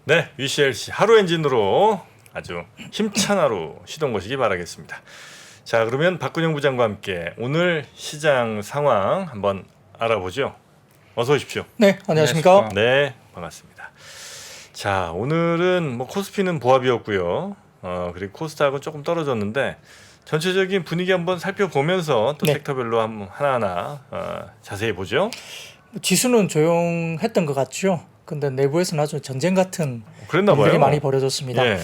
네, UCLC 하루 엔진으로 아주 힘찬 하루 시동 거시기 바라겠습니다. 자, 그러면 박근영 부장과 함께 오늘 시장 상황 한번 알아보죠. 어서 오십시오. 네, 안녕하십니까. 네, 반갑습니다. 자, 오늘은 뭐 코스피는 보합이었고요. 그리고 코스닥은 조금 떨어졌는데 전체적인 분위기 한번 살펴보면서 또 네. 섹터별로 한번 하나하나 자세히 보죠. 지수는 조용했던 것 같죠. 근데 내부에서는 아주 전쟁 같은 그랬나 일들이 봐요. 많이 벌어졌습니다. 예.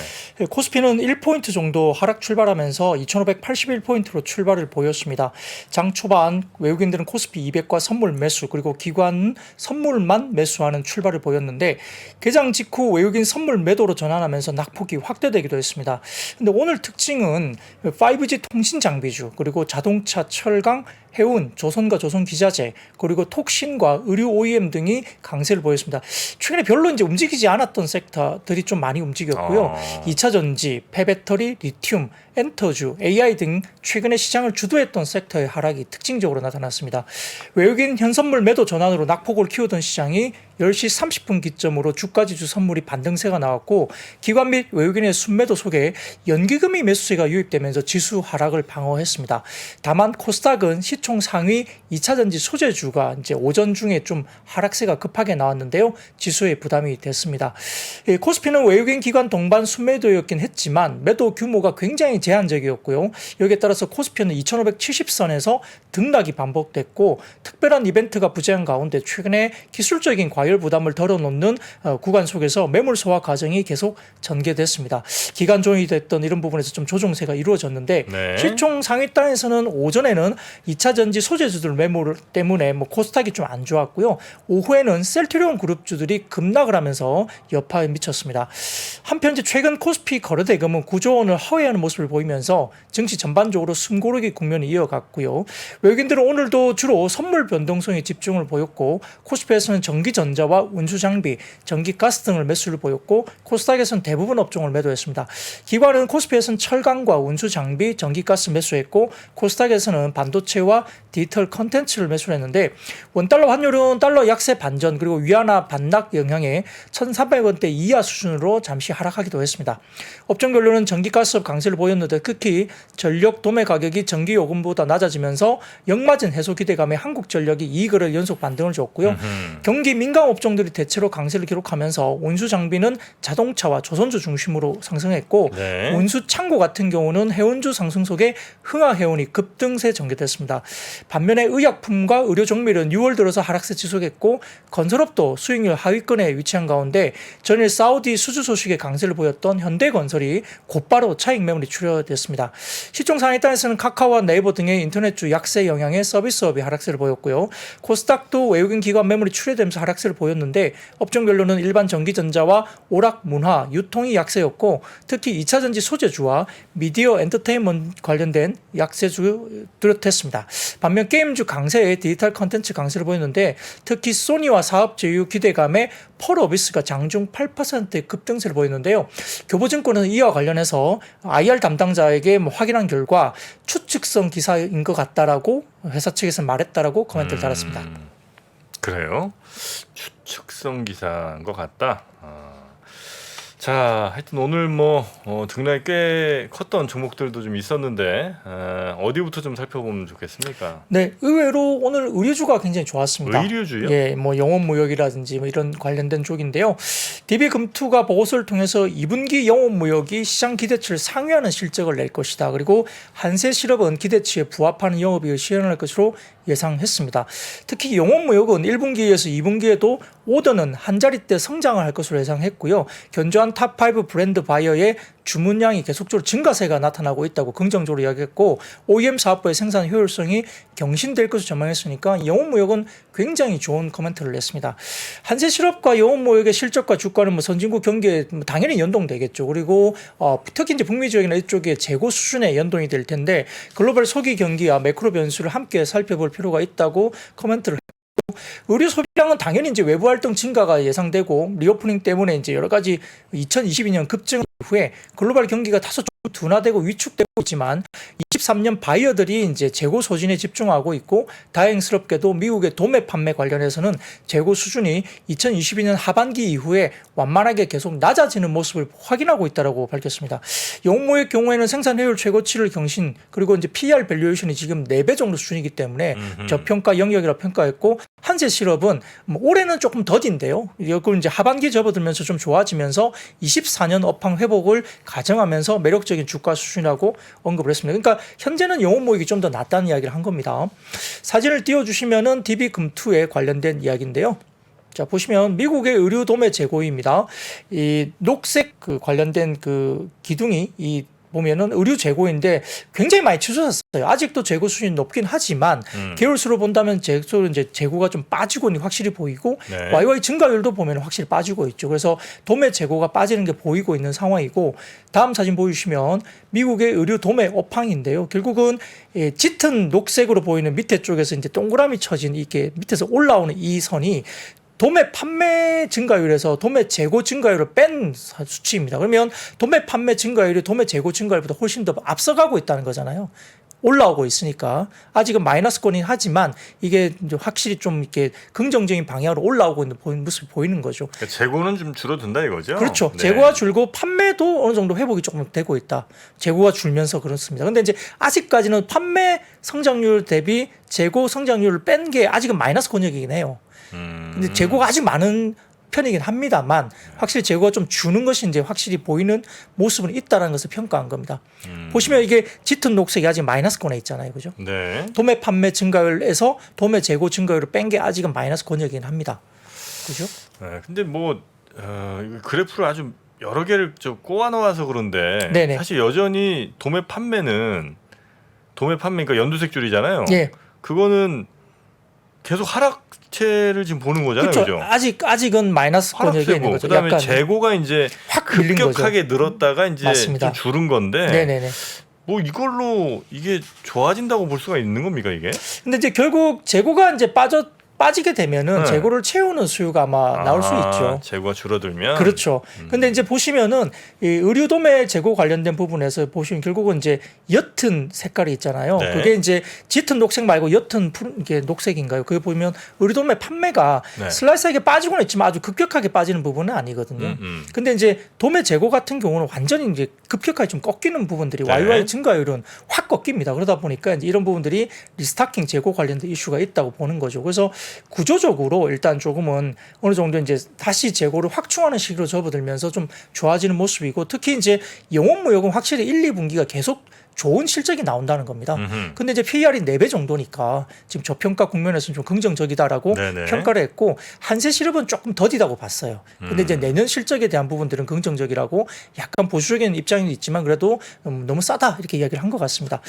코스피는 1포인트 정도 하락 출발하면서 2581포인트로 출발을 보였습니다. 장 초반 외국인들은 코스피 200과 선물 매수 그리고 기관 선물만 매수하는 출발을 보였는데 개장 직후 외국인 선물 매도로 전환하면서 낙폭이 확대되기도 했습니다. 근데 오늘 특징은 5G 통신 장비주 그리고 자동차, 철강, 해운, 조선과 조선기자재 그리고 톡신과 의류 OEM 등이 강세를 보였습니다. 최근에 별로 이제 움직이지 않았던 섹터들이 좀 많이 움직였고요. 2차 전지, 폐배터리, 리튬, 엔터주, AI 등 최근에 시장을 주도했던 sek터의 하락이 특징적으로 나타났습니다. 외국인 현선물 매도 전환으로 낙폭을 키우던 시장이 10시 30분 기점으로 주가지수 선물이 반등세가 나왔고 기관 및 외국인의 순매도 속에 연기금이 매수세가 유입되면서 지수 하락을 방어했습니다. 다만 코스닥은 시총 상위 2차 전지 소재주가 이제 오전 중에 좀 하락세가 급하게 나왔는데요. 지수에 부담이 됐습니다. 코스피는 외국인 기관 동반 순매도였긴 했지만 매도 규모가 굉장히 제한적이었고요. 여기에 따라서 코스피는 2570선에서 등락이 반복됐고 특별한 이벤트가 부재한 가운데 최근에 기술적인 과열 부담을 덜어놓는 구간 속에서 매물 소화 과정이 계속 전개됐습니다. 기간 조정이 됐던 이런 부분에서 좀 조정세가 이루어졌는데 네. 시총 상위 단에서는 오전에는 2차 전지 소재주들 매물 때문에 코스닥이 좀 안 좋았고요. 오후에는 셀트리온 그룹주들이 급락을 하면서 여파에 미쳤습니다. 한편 최근 코스피 거래대금은 9조 원을 허회하는 모습을 보이면서 증시 전반적으로 숨고르기 국면이 이어갔고요. 외국인들은 오늘도 주로 선물 변동성에 집중을 보였고 코스피에서는 전기전자와 운수장비, 전기가스 등을 매수를 보였고 코스닥에서는 대부분 업종을 매도했습니다. 기관은 코스피에서는 철강과 운수장비, 전기가스 매수했고 코스닥에서는 반도체와 디지털 컨텐츠를 매수했는데 원달러 환율은 달러 약세 반전 그리고 위안화 반락 영향에 1,300원대 이하 수준으로 잠시 하락하기도 했습니다. 업종별로는 전기가스업 강세를 보였는데 특히 전력 도매 가격이 전기요금보다 낮아지면서 역마진 해소 기대감에 한국전력이 2거래일 연속 반등을 줬고요. 경기 민감 업종들이 대체로 강세를 기록하면서 운수장비는 자동차와 조선주 중심으로 상승했고 네. 운수창고 같은 경우는 해운주 상승 속에 흥하해운이 급등세 전개됐습니다. 반면에 의약품과 의료종밀은 6월 들어서 하락세 지속했고 건설업도 수익률 하위권에 위치한 가운데 전일 사우디 수주 소식에 강세를 보였던 현대건설이 곧바로 차익 매물이 출현됐습니다. 시총 상위 단에서는 카카오와 네이버 등의 인터넷주 약세 영향에 서비스업이 하락세를 보였고요. 코스닥도 외국인 기관 매물이 출회되면서 하락세를 보였는데 업종별로는 일반 전기전자와 오락, 문화, 유통이 약세였고 특히 2차 전지 소재주와 미디어 엔터테인먼트 관련된 약세주 뚜렷했습니다. 반면 게임주 강세에 디지털 컨텐츠 강세를 보였는데 특히 소니와 사업 제휴 기대감에 펄어비스가 장중 8%의 급등세를 보였는데요. 교보증권은 이와 관련해서 IR 담당자에게 확인한 결과 추측성 기사인 것 같다라고 회사 측에서 말했다라고 코멘트를 달았습니다. 그래요? 추측성 기사인 것 같다. 자, 하여튼 오늘 등락이 꽤 컸던 종목들도 좀 있었는데 어디부터 좀 살펴보면 좋겠습니까? 네, 의외로 오늘 의류주가 굉장히 좋았습니다. 의류주요? 예, 영업무역이라든지 이런 관련된 쪽인데요. DB금투가 보고서를 통해서 2분기 영업무역이 시장 기대치를 상회하는 실적을 낼 것이다. 그리고 한세실업은 기대치에 부합하는 영업이익을 실현할 것으로 예상했습니다. 특히 영업무역은 1분기에서 2분기에도 오더는 한 자릿대 성장을 할 것으로 예상했고요. 견조한 탑5 브랜드 바이어의 주문량이 계속적으로 증가세가 나타나고 있다고 긍정적으로 이야기했고 OEM 사업부의 생산 효율성이 경신될 것으로 전망했으니까 영업무역은 굉장히 좋은 코멘트를 냈습니다. 한세실업과 영업무역의 실적과 주가는 선진국 경기에 당연히 연동되겠죠. 그리고 특히 이제 북미 지역이나 이쪽에 재고 수준에 연동이 될 텐데 글로벌 소기 경기와 매크로 변수를 함께 살펴볼 필요가 있다고 코멘트를 했고 의류 소비량은 당연히 이제 외부 활동 증가가 예상되고 리오프닝 때문에 이제 여러 가지 2022년 급증 후에 글로벌 경기가 다소 좀 둔화되고 위축되고 있지만 2023년 바이어들이 이제 재고 소진에 집중하고 있고 다행스럽게도 미국의 도매 판매 관련해서는 재고 수준이 2022년 하반기 이후에 완만하게 계속 낮아지는 모습을 확인하고 있다라고 밝혔습니다. 영모의 경우에는 생산 효율 최고치를 경신 그리고 이제 PER 밸류에이션이 지금 4배 정도 수준이기 때문에 저평가 영역이라고 평가했고 한세 실업은 뭐 올해는 조금 더딘데요. 이걸 이제 하반기 접어들면서 좀 좋아지면서 24년 업황 회복을 가정하면서 매력적인 주가 수준이라고 언급을 했습니다. 그러니까 현재는 영업 모익이 좀 더 낫다는 이야기를 한 겁니다. 사진을 띄워주시면은 DB금투에 관련된 이야기인데요. 자, 보시면 미국의 의류 도매 재고입니다. 이 녹색 그 관련된 그 기둥이 이 보면은 의류 재고인데 굉장히 많이 치솟았어요. 아직도 재고 수준이 높긴 하지만 개월수로 본다면 재고가 좀 빠지고 확실히 보이고 네. YY 증가율도 보면 확실히 빠지고 있죠. 그래서 도매 재고가 빠지는 게 보이고 있는 상황이고 다음 사진 보여주시면 미국의 의류 도매 업황인데요. 결국은 짙은 녹색으로 보이는 밑에 쪽에서 이제 동그라미 쳐진 이게 밑에서 올라오는 이 선이 도매 판매 증가율에서 도매 재고 증가율을 뺀 수치입니다. 그러면 도매 판매 증가율이 도매 재고 증가율보다 훨씬 더 앞서가고 있다는 거잖아요. 올라오고 있으니까 아직은 마이너스권이긴 하지만 이게 이제 확실히 좀 이렇게 긍정적인 방향으로 올라오고 있는 모습이 보이는 거죠. 그러니까 재고는 좀 줄어든다 이거죠. 그렇죠. 네. 재고가 줄고 판매도 어느 정도 회복이 조금 되고 있다. 재고가 줄면서 그렇습니다. 그런데 이제 아직까지는 판매 성장률 대비 재고 성장률을 뺀 게 아직은 마이너스 권역이긴 해요. 근데 재고가 아직 많은 편이긴 합니다만 확실히 재고가 좀 주는 것이 이제 확실히 보이는 모습은 있다는 것을 평가한 겁니다. 보시면 이게 짙은 녹색이 아직 마이너스권에 있잖아요. 그죠? 네. 도매 판매 증가율에서 도매 재고 증가율을 뺀 게 아직은 마이너스권역이긴 합니다. 그죠? 네. 근데 뭐 그래프를 아주 여러 개를 좀 꼬아 놓아서 그런데 네네. 사실 여전히 도매 판매는 그러니까 연두색 줄이잖아요. 예. 그거는 계속 하락세를 지금 보는 거잖아요. 그렇죠. 그죠? 아직은 마이너스권역에 있는 거죠. 그다음에 약간 재고가 이제 확 밀린 거죠. 급격하게 늘었다가 이제 맞습니다. 좀 줄은 건데 네네네. 뭐 이걸로 이게 좋아진다고 볼 수가 있는 겁니까 이게? 근데 이제 결국 재고가 이제 빠지게 되면은 재고를 채우는 수요가 아마 나올 수 있죠. 재고가 줄어들면 그렇죠. 근데 이제 보시면은 이 의류 도매 재고 관련된 부분에서 보시면 결국은 이제 옅은 색깔이 있잖아요. 네. 그게 이제 짙은 녹색 말고 옅은 이게 녹색인가요? 그게 보면 의류 도매 판매가 네. 슬라이스하게 빠지고는 있지만 아주 급격하게 빠지는 부분은 아니거든요. 근데 이제 도매 재고 같은 경우는 완전히 이제 급격하게 좀 꺾이는 부분들이 네. YY 증가율은 확 꺾입니다. 그러다 보니까 이제 이런 부분들이 리스타킹 재고 관련된 이슈가 있다고 보는 거죠. 그래서 구조적으로 일단 조금은 어느 정도 이제 다시 재고를 확충하는 식으로 접어들면서 좀 좋아지는 모습이고 특히 이제 영업무역은 확실히 1, 2분기가 계속 좋은 실적이 나온다는 겁니다. 근데 이제 PER이 4배 정도니까 지금 저평가 국면에서는 좀 긍정적이다라고 네네. 평가를 했고 한세실업은 조금 더디다고 봤어요. 근데 이제 내년 실적에 대한 부분들은 긍정적이라고 약간 보수적인 입장이 있지만 그래도 너무 싸다 이렇게 이야기를 한 것 같습니다.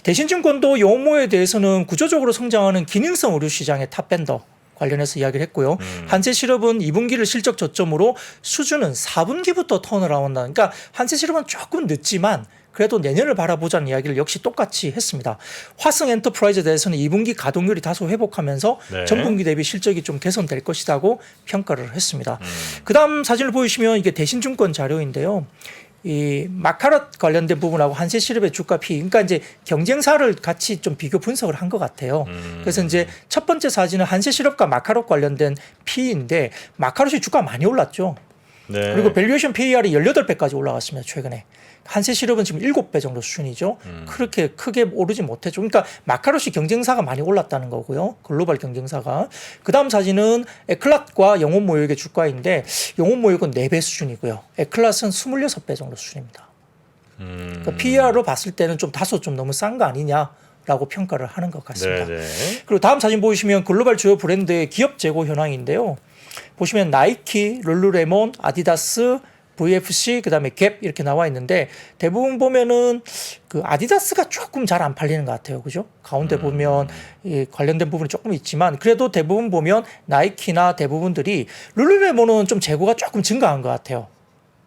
대신증권도 영업무역에 대해서는 구조적으로 성장하는 기능성 의류 시장의 탑밴더 관련해서 이야기를 했고요. 한세실업은 2분기를 실적 저점으로 수준은 4분기부터 턴어라운드. 그러니까 한세실업은 조금 늦지만 그래도 내년을 바라보자는 이야기를 역시 똑같이 했습니다. 화성 엔터프라이즈에 대해서는 2분기 가동률이 다소 회복하면서 네. 전분기 대비 실적이 좀 개선될 것이라고 평가를 했습니다. 그다음 사진을 보시면 이게 대신증권 자료인데요. 이 마카롯 관련된 부분하고 한세실업의 주가 P, 그러니까 이제 경쟁사를 같이 좀 비교 분석을 한 것 같아요. 그래서 이제 첫 번째 사진은 한세실업과 마카롯 관련된 P인데 마카롯이 주가 많이 올랐죠. 네. 그리고 밸류에이션 PER이 18배까지 올라갔습니다. 최근에. 한세실업은 지금 7배 정도 수준이죠. 그렇게 크게 오르지 못했죠. 그러니까 마카롯이 경쟁사가 많이 올랐다는 거고요. 글로벌 경쟁사가. 그다음 사진은 에클랏과 영업무역의 주가인데 영업무역은 4배 수준이고요. 에클랏은 26배 정도 수준입니다. 그러니까 PER로 봤을 때는 좀 다소 좀 너무 싼 거 아니냐라고 평가를 하는 것 같습니다. 네네. 그리고 다음 사진 보시면 글로벌 주요 브랜드의 기업 재고 현황인데요. 보시면 나이키, 룰루레몬, 아디다스, VFC 그다음에 갭 이렇게 나와 있는데 대부분 보면은 그 아디다스가 조금 잘 안 팔리는 것 같아요. 그죠? 가운데 보면 이 관련된 부분이 조금 있지만 그래도 대부분 보면 나이키나 대부분들이 룰루레몬은 좀 재고가 조금 증가한 것 같아요.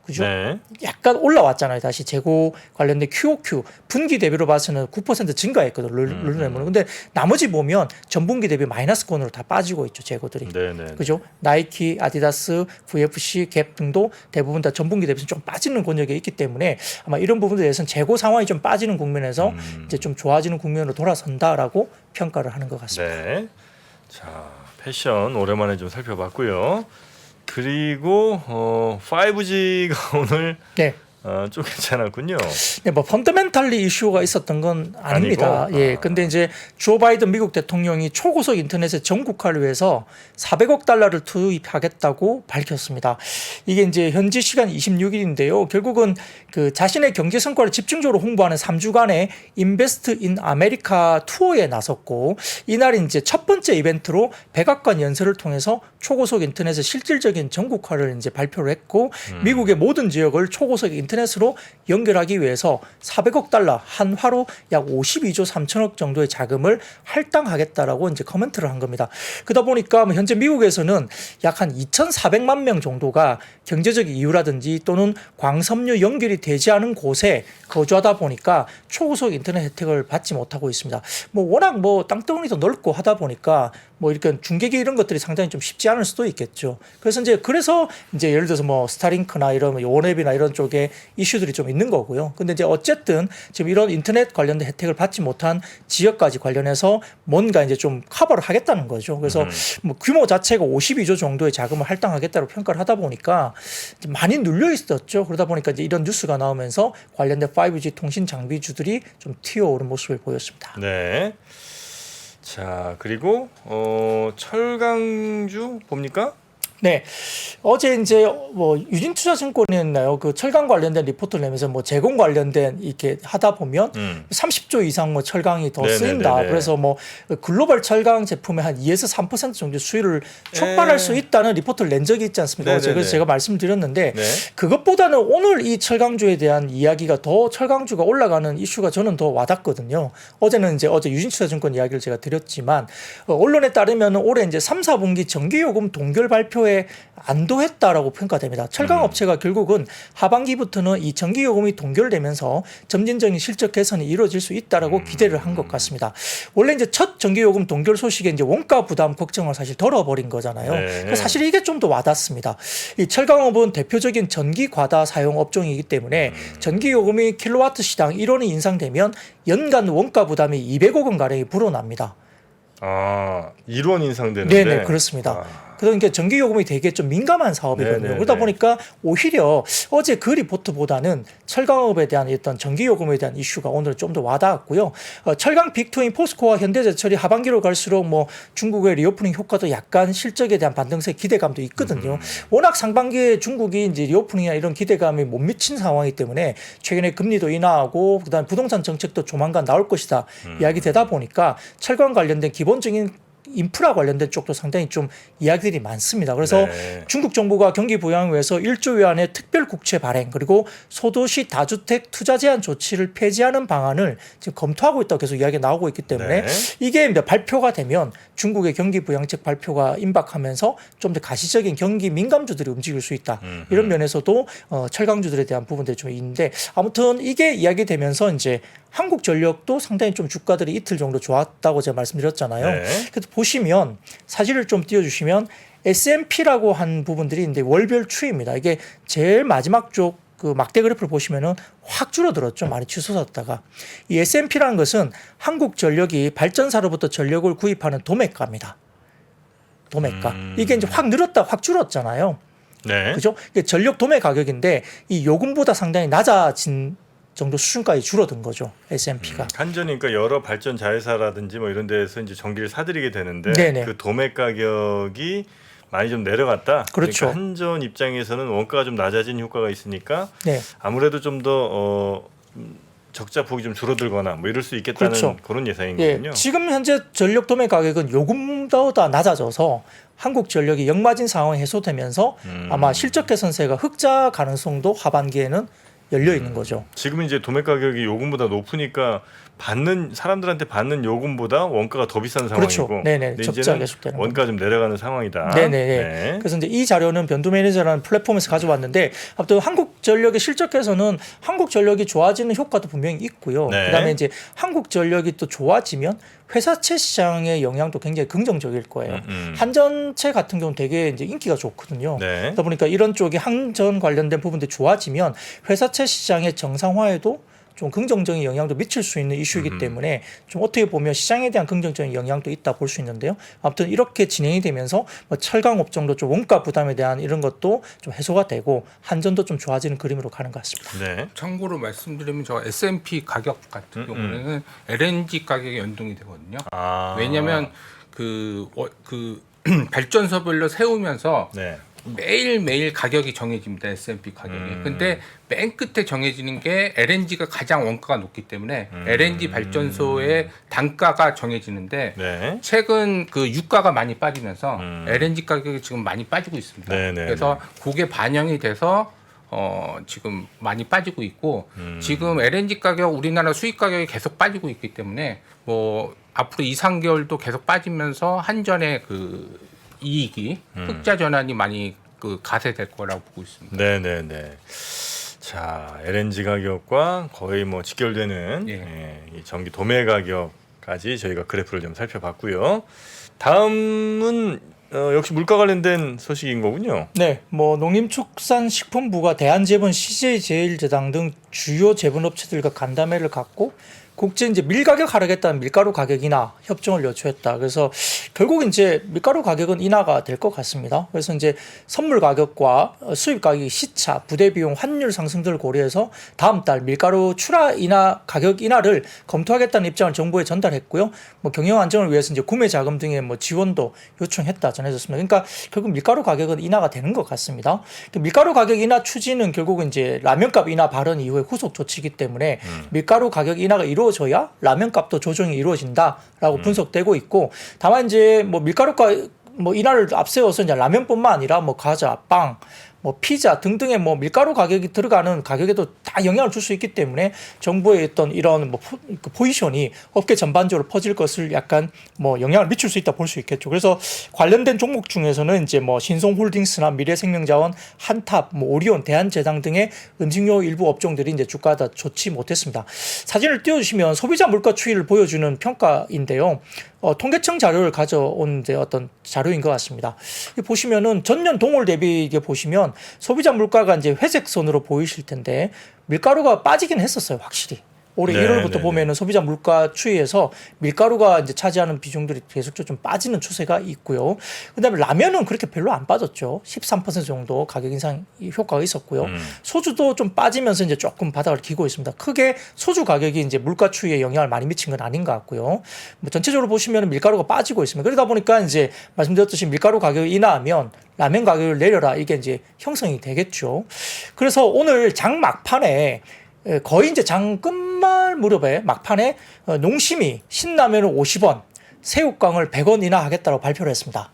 그죠? 네. 약간 올라왔잖아요. 다시 재고 관련된 QOQ 분기 대비로 봐서는 9% 증가했거든. 룰루레몬은. 근데 나머지 보면 전분기 대비 마이너스 권으로 다 빠지고 있죠. 재고들이. 네네. 그죠? 나이키, 아디다스, VFC, 갭 등도 대부분 다 전분기 대비해서 좀 빠지는 권역에 있기 때문에 아마 이런 부분에 대해서는 재고 상황이 좀 빠지는 국면에서 이제 좀 좋아지는 국면으로 돌아선다라고 평가를 하는 것 같습니다. 네. 자, 패션 오랜만에 좀 살펴봤고요. 그리고 5G가 오늘 네. 좀 괜찮았군요. 네, 뭐 펀더멘탈리 이슈가 있었던 건 아닙니다. 아니고? 예, 근데 이제 조 바이든 미국 대통령이 초고속 인터넷의 전국화를 위해서 400억 달러를 투입하겠다고 밝혔습니다. 이게 이제 현지 시간 26일인데요. 결국은 그 자신의 경제 성과를 집중적으로 홍보하는 3주간의 인베스트 인 아메리카 투어에 나섰고 이날 이제 첫 번째 이벤트로 백악관 연설을 통해서 초고속 인터넷의 실질적인 전국화를 이제 발표를 했고 미국의 모든 지역을 초고속 인터넷으로 연결하기 위해서 400억 달러 한화로 약 52조 3천억 정도의 자금을 할당하겠다라고 이제 커멘트를 한 겁니다. 그러다 보니까 현재 미국에서는 약 한 2,400만 명 정도가 경제적 이유라든지 또는 광섬유 연결이 되지 않은 곳에 거주하다 보니까 초고속 인터넷 혜택을 받지 못하고 있습니다. 뭐 워낙 뭐 땅덩어리도 넓고 하다 보니까 뭐 이렇게 중계기 이런 것들이 상당히 좀 쉽지 않을 수도 있겠죠. 그래서 이제 예를 들어서 뭐 스타링크나 이런 요원앱이나 이런 쪽에 이슈들이 좀 있는 거고요. 근데 이제 어쨌든 지금 이런 인터넷 관련된 혜택을 받지 못한 지역까지 관련해서 뭔가 이제 좀 커버를 하겠다는 거죠. 그래서 뭐 규모 자체가 52조 정도의 자금을 할당하겠다고 평가를 하다 보니까 많이 눌려 있었죠. 그러다 보니까 이제 이런 뉴스가 나오면서 관련된 5G 통신 장비주들이 좀 튀어오른 모습을 보였습니다. 네. 자, 그리고 철강주 봅니까? 네. 어제 이제 뭐 유진투자증권이었나요? 그 철강 관련된 리포트를 내면서 뭐 제공 관련된 이렇게 하다 보면 30조 이상 뭐 철강이 더 네네네네. 쓰인다. 그래서 뭐 글로벌 철강 제품의 한 2에서 3% 정도 수율을 촉발할 수 있다는 리포트를 낸 적이 있지 않습니까? 어제. 그래서 제가 말씀드렸는데 네. 그것보다는 오늘 이 철강주에 대한 이야기가 더 철강주가 올라가는 이슈가 저는 더 와닿거든요. 어제는 이제 어제 유진투자증권 이야기를 제가 드렸지만 언론에 따르면 올해 이제 3, 4분기 전기요금 동결 발표에 안도했다라고 평가됩니다. 철강 업체가 결국은 하반기부터는 이 전기요금이 동결되면서 점진적인 실적 개선이 이루어질 수 있다라고 기대를 한 것 같습니다. 원래 이제 첫 전기요금 동결 소식에 이제 원가 부담 걱정을 사실 덜어버린 거잖아요. 네. 그래서 사실 이게 좀 더 와닿습니다. 이 철강업은 대표적인 전기 과다 사용 업종이기 때문에 전기요금이 킬로와트 시당 1원이 인상되면 연간 원가 부담이 200억 원 가량이 불어납니다. 아, 1원 인상되는데. 네네, 그렇습니다. 그러니까 전기요금이 되게 좀 민감한 사업이거든요. 네네네. 그러다 보니까 오히려 어제 그 리포트보다는 철강업에 대한 어떤 전기요금에 대한 이슈가 오늘 좀 더 와닿았고요. 철강 빅투인 포스코와 현대제철이 하반기로 갈수록 뭐 중국의 리오프닝 효과도 약간 실적에 대한 반등세 기대감도 있거든요. 워낙 상반기에 중국이 이제 리오프닝이나 이런 기대감이 못 미친 상황이기 때문에 최근에 금리도 인하하고 그다음 부동산 정책도 조만간 나올 것이다 이야기되다 보니까 철강 관련된 기본적인 인프라 관련된 쪽도 상당히 좀 이야기들이 많습니다. 그래서 네. 중국 정부가 경기 부양을 위해서 1조 위안의 특별 국채 발행 그리고 소도시 다주택 투자 제한 조치를 폐지하는 방안을 지금 검토하고 있다고 계속 이야기가 나오고 있기 때문에 네. 이게 발표가 되면 중국의 경기 부양책 발표가 임박하면서 좀 더 가시적인 경기 민감주들이 움직일 수 있다. 이런 면에서도 철강주들에 대한 부분들이 좀 있는데 아무튼 이게 이야기되면서 이제 한국전력도 상당히 좀 주가들이 이틀 정도 좋았다고 제가 말씀드렸잖아요. 네. 그래서 보시면 사진을 좀 띄워주시면 S&P라고 한 부분들이 있는데 월별 추이입니다. 이게 제일 마지막 쪽 그 막대 그래프를 보시면은 확 줄어들었죠. 많이 치솟았다가. 이 S&P라는 것은 한국전력이 발전사로부터 전력을 구입하는 도매가입니다. 도매가. 이게 이제 확 늘었다 확 줄었잖아요. 네. 그죠? 이게 전력 도매 가격인데 이 요금보다 상당히 낮아진 정도 수준까지 줄어든 거죠. S&P가. 한전이니까 여러 발전 자회사라든지 뭐 이런 데서 이제 전기를 사들이게 되는데 네네. 그 도매 가격이 많이 좀 내려갔다. 그렇죠. 그러니까 한전 입장에서는 원가가 좀 낮아진 효과가 있으니까 네. 아무래도 좀 더 적자 폭이 좀 줄어들거나 뭐 이럴 수 있겠다는 그렇죠. 그런 예상인 예, 거군요. 지금 현재 전력 도매 가격은 요금보다 낮아져서 한국전력이 역마진 상황이 해소되면서 아마 실적 개선세가 흑자 가능성도 하반기에는 열려 있는 거죠. 지금 이제 도매 가격이 요금보다 높으니까 받는 사람들한테 받는 요금보다 원가가 더 비싼 상황이고, 그렇죠. 네네. 근데 적자가 이제는 계속되는 원가 좀 내려가는 상황이다. 네네. 네. 그래서 이제 이 자료는 변두 매니저라는 플랫폼에서 가져왔는데 아무튼 한국 한국전력의 실적에서는 한국전력이 좋아지는 효과도 분명히 있고요. 네. 그다음에 이제 한국전력이 또 좋아지면 회사채 시장의 영향도 굉장히 긍정적일 거예요. 한전채 같은 경우는 되게 이제 인기가 좋거든요. 네. 그러다 보니까 이런 쪽이 항전 관련된 부분들이 좋아지면 회사채 시장의 정상화에도 좀 긍정적인 영향도 미칠 수 있는 이슈이기 때문에 좀 어떻게 보면 시장에 대한 긍정적인 영향도 있다 볼 수 있는데요. 아무튼 이렇게 진행이 되면서 뭐 철강 업종도 좀 원가 부담에 대한 이런 것도 좀 해소가 되고 한전도 좀 좋아지는 그림으로 가는 것 같습니다. 네. 참고로 말씀드리면 저 S&P 가격 같은 경우는 LNG 가격이 연동이 되거든요. 아. 왜냐하면 그 발전소별로 세우면서 네. 매일매일 가격이 정해집니다. S&P 가격이. 근데 맨 끝에 정해지는 게 LNG가 가장 원가가 높기 때문에 LNG 발전소의 단가가 정해지는데 네. 최근 그 유가가 많이 빠지면서 LNG 가격이 지금 많이 빠지고 있습니다. 네네. 그래서 그게 반영이 돼서 지금 많이 빠지고 있고 지금 LNG 가격 우리나라 수입 가격이 계속 빠지고 있기 때문에 뭐 앞으로 2, 3개월도 계속 빠지면서 한전의 그 이익이 흑자 전환이 많이 그 가세될 거라고 보고 있습니다. 네네네. 자, LNG 가격과 거의 뭐 직결되는 예. 이 전기 도매 가격까지 저희가 그래프를 좀 살펴봤고요. 다음은 역시 물가 관련된 소식인 거군요. 네, 뭐 농림축산식품부가 대한제분, CJ제일제당 등 주요 제분업체들과 간담회를 갖고 국제 이제 밀가격 하락했다는 밀가루 가격 인하 협정을 요청했다. 그래서 결국 이제 밀가루 가격은 인하가 될 것 같습니다. 그래서 이제 선물 가격과 수입 가격이 시차, 부대 비용, 환율 상승 등을 고려해서 다음 달 밀가루 출하 인하 가격 인하를 검토하겠다는 입장을 정부에 전달했고요. 뭐 경영 안정을 위해서 이제 구매 자금 등의 뭐 지원도 요청했다 전해졌습니다. 그러니까 결국 밀가루 가격은 인하가 되는 것 같습니다. 밀가루 가격 인하 추진은 결국은 이제 라면값 인하 발언 이후에 후속 조치이기 때문에 밀가루 가격 인하가 이루어져야 라면값도 조정이 이루어진다라고 분석되고 있고, 다만 이제 뭐 밀가루가 뭐 인하를 앞세워서 이제 라면뿐만 아니라 뭐 과자, 빵, 뭐 피자 등등의 뭐 밀가루 가격이 들어가는 가격에도 다 영향을 줄 수 있기 때문에 정부의 어떤 이런 뭐 포지션이 업계 전반적으로 퍼질 것을 약간 뭐 영향을 미칠 수 있다 볼 수 있겠죠. 그래서 관련된 종목 중에서는 이제 뭐 신송홀딩스나 미래생명자원, 한탑, 뭐 오리온, 대한제당 등의 음식료 일부 업종들이 이제 주가가 다 좋지 못했습니다. 사진을 띄워주시면 소비자 물가 추이를 보여주는 평가인데요. 통계청 자료를 가져온 이제 어떤 자료인 것 같습니다. 보시면은 전년 동월 대비 이게 보시면 소비자 물가가 이제 회색 선으로 보이실 텐데 밀가루가 빠지긴 했었어요, 확실히. 올해 네, 1월부터 네, 보면은 소비자 물가 추이에서 밀가루가 이제 차지하는 비중들이 계속적으로 좀 빠지는 추세가 있고요. 그다음에 라면은 그렇게 별로 안 빠졌죠. 13% 정도 가격 인상 효과가 있었고요. 소주도 좀 빠지면서 이제 조금 바닥을 기고 있습니다. 크게 소주 가격이 이제 물가 추이에 영향을 많이 미친 건 아닌 것 같고요. 뭐 전체적으로 보시면은 밀가루가 빠지고 있습니다. 그러다 보니까 이제 말씀드렸듯이 밀가루 가격이 인하하면 라면 가격을 내려라, 이게 이제 형성이 되겠죠. 그래서 오늘 장 막판에 거의 이제 장 끝말 무렵에 막판에 농심이 신라면을 50원, 새우깡을 100원 인하하겠다고 발표를 했습니다.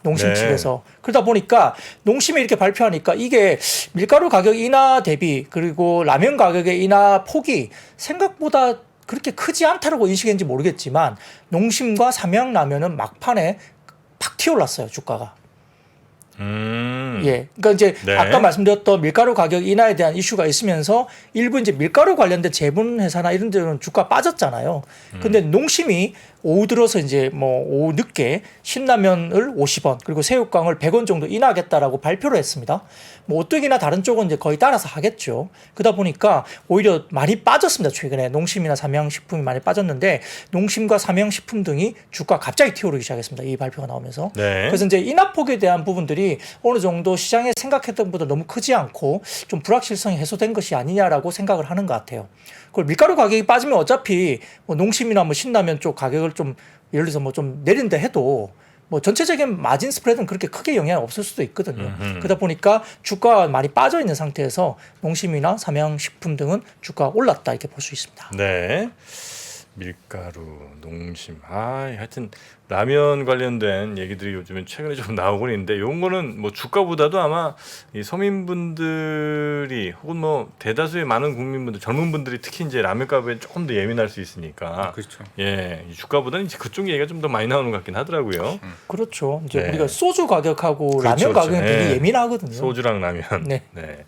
농심 네. 측에서. 그러다 보니까 농심이 이렇게 발표하니까 이게 밀가루 가격 인하 대비 그리고 라면 가격의 인하 폭이 생각보다 그렇게 크지 않다라고 인식했는지 모르겠지만 농심과 삼양라면은 막판에 팍 튀어올랐어요, 주가가. 예. 그러니까 이제 네. 아까 말씀드렸던 밀가루 가격 인하에 대한 이슈가 있으면서 일부 이제 밀가루 관련된 제분 회사나 이런 데는 주가 빠졌잖아요. 근데 농심이 오후 들어서 이제 뭐 오후 늦게 신라면을 50원 그리고 새우깡을 100원 정도 인하하겠다라고 발표를 했습니다. 뭐 오뚜기나 다른 쪽은 이제 거의 따라서 하겠죠. 그러다 보니까 오히려 많이 빠졌습니다. 최근에 농심이나 삼양식품이 많이 빠졌는데 농심과 삼양식품 등이 주가 갑자기 튀어오르기 시작했습니다. 이 발표가 나오면서. 네. 그래서 이제 인하폭에 대한 부분들이 어느 정도 시장에 생각했던 것보다 너무 크지 않고 좀 불확실성이 해소된 것이 아니냐라고 생각을 하는 것 같아요. 그리고 밀가루 가격이 빠지면 어차피 뭐 농심이나 뭐 신라면 쪽 가격을 좀 예를 들어서 뭐 좀 내린다 해도 뭐 전체적인 마진 스프레드는 그렇게 크게 영향이 없을 수도 있거든요. 그러다 보니까 주가가 많이 빠져 있는 상태에서 농심이나 삼양식품 등은 주가가 올랐다, 이렇게 볼 수 있습니다. 네. 밀가루, 농심, 하여튼 라면 관련된 얘기들이 요즘에 최근에 좀 나오곤 있는데, 이런 거는 뭐 주가보다도 아마 이 서민분들이 혹은 뭐 대다수의 많은 국민분들, 젊은 분들이 특히 이제 라면값에 조금 더 예민할 수 있으니까, 그렇죠. 예, 이 주가보다는 이제 그쪽 얘기가 좀 더 많이 나오는 것 같긴 하더라고요. 그렇죠. 이제 네. 우리가 소주 가격하고 그렇죠, 라면 가격은 그렇죠. 되게 네. 예민하거든요. 소주랑 라면. 네. 네.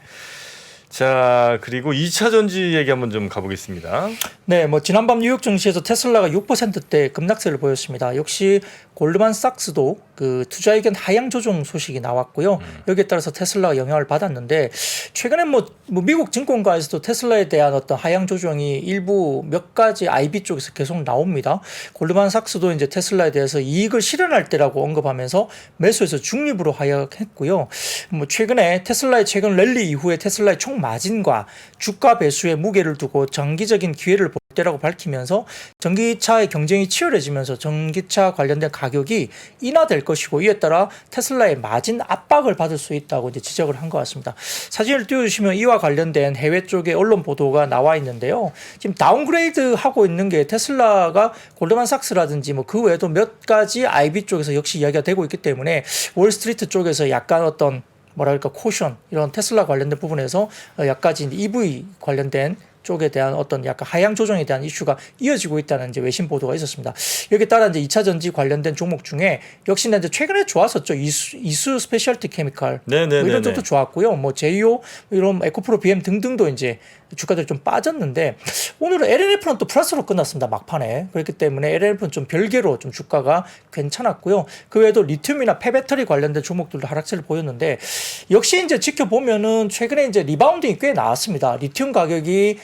자, 그리고 2차 전지 얘기 한번 좀 가보겠습니다. 네, 뭐 지난밤 뉴욕 증시에서 테슬라가 6%대 급락세를 보였습니다. 역시 골드만삭스도 그 투자 의견 하향 조정 소식이 나왔고요. 여기에 따라서 테슬라가 영향을 받았는데 최근에 뭐 미국 증권가에서도 테슬라에 대한 어떤 하향 조정이 일부 몇 가지 IB 쪽에서 계속 나옵니다. 골드만삭스도 이제 테슬라에 대해서 이익을 실현할 때라고 언급하면서 매수에서 중립으로 하향했고요. 뭐 최근에 테슬라의 최근 랠리 이후에 테슬라의 총 마진과 주가 배수에 무게를 두고 장기적인 기회를 볼 때라고 밝히면서 전기차의 경쟁이 치열해지면서 전기차 관련된 가격이 인하될 것이고 이에 따라 테슬라의 마진 압박을 받을 수 있다고 이제 지적을 한 것 같습니다. 사진을 띄워주시면 이와 관련된 해외 쪽의 언론 보도가 나와 있는데요. 지금 다운그레이드 하고 있는 게 테슬라가 골드만삭스라든지 뭐 그 외에도 몇 가지 IB 쪽에서 역시 이야기가 되고 있기 때문에 월스트리트 쪽에서 약간 어떤 뭐랄까 코션 이런 테슬라 관련된 부분에서 약간 EV 관련된 쪽에 대한 어떤 약간 하향 조정에 대한 이슈가 이어지고 있다는 이제 외신 보도가 있었습니다. 여기에 따라 이제 2차 전지 관련된 종목 중에 역시나 이제 최근에 좋았었죠. 이수 스페셜티 케미칼 뭐 이런 쪽도 좋았고요. 뭐 제이오 이런 에코프로 BM 등등도 이제 주가들이 좀 빠졌는데 오늘은 LNF는 또 플러스로 끝났습니다. 막판에. 그렇기 때문에 LNF는 좀 별개로 좀 주가가 괜찮았고요. 그 외에도 리튬이나 폐배터리 관련된 종목들도 하락세를 보였는데 역시 이제 지켜보면은 최근에 이제 리바운딩이 꽤 나왔습니다. 리튬 가격이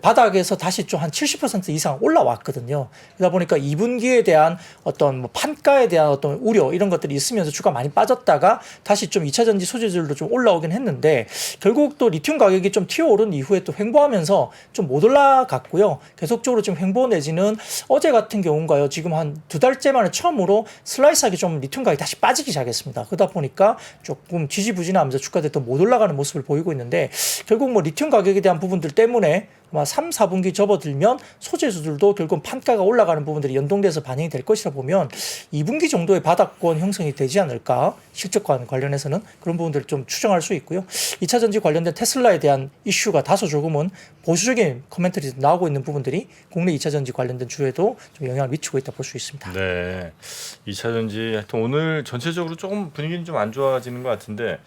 바닥에서 다시 좀 한 70% 이상 올라왔거든요. 그러다 보니까 2분기에 대한 어떤 뭐 판가에 대한 어떤 우려 이런 것들이 있으면서 주가 많이 빠졌다가 다시 좀 2차 전지 소재들도 좀 올라오긴 했는데 결국 또 리튬 가격이 좀 튀어오른 이후에 또 횡보하면서 좀 못 올라갔고요. 계속적으로 좀 횡보 내지는 어제 같은 경우인가요? 지금 한 2달째 만에 처음으로 슬라이스하게 좀 리튬 가격이 다시 빠지기 시작했습니다. 그러다 보니까 조금 지지부진하면서 주가들이 또 못 올라가는 모습을 보이고 있는데 결국 뭐 리튬 가격에 대한 부분들 때문에 아마 3, 4분기 접어들면 소재주들도 결국 판가가 올라가는 부분들이 연동돼서 반영이 될 것이라 보면 2분기 정도의 바닥권 형성이 되지 않을까 실적과 관련해서는 그런 부분들을 좀 추정할 수 있고요. 2차 전지 관련된 테슬라에 대한 이슈가 다소 조금은 보수적인 코멘터리 나오고 있는 부분들이 국내 2차 전지 관련된 주에도 좀 영향을 미치고 있다 볼 수 있습니다. 네, 2차 전지 하여튼 오늘 전체적으로 조금 분위기는 좀 안 좋아지는 것 같은데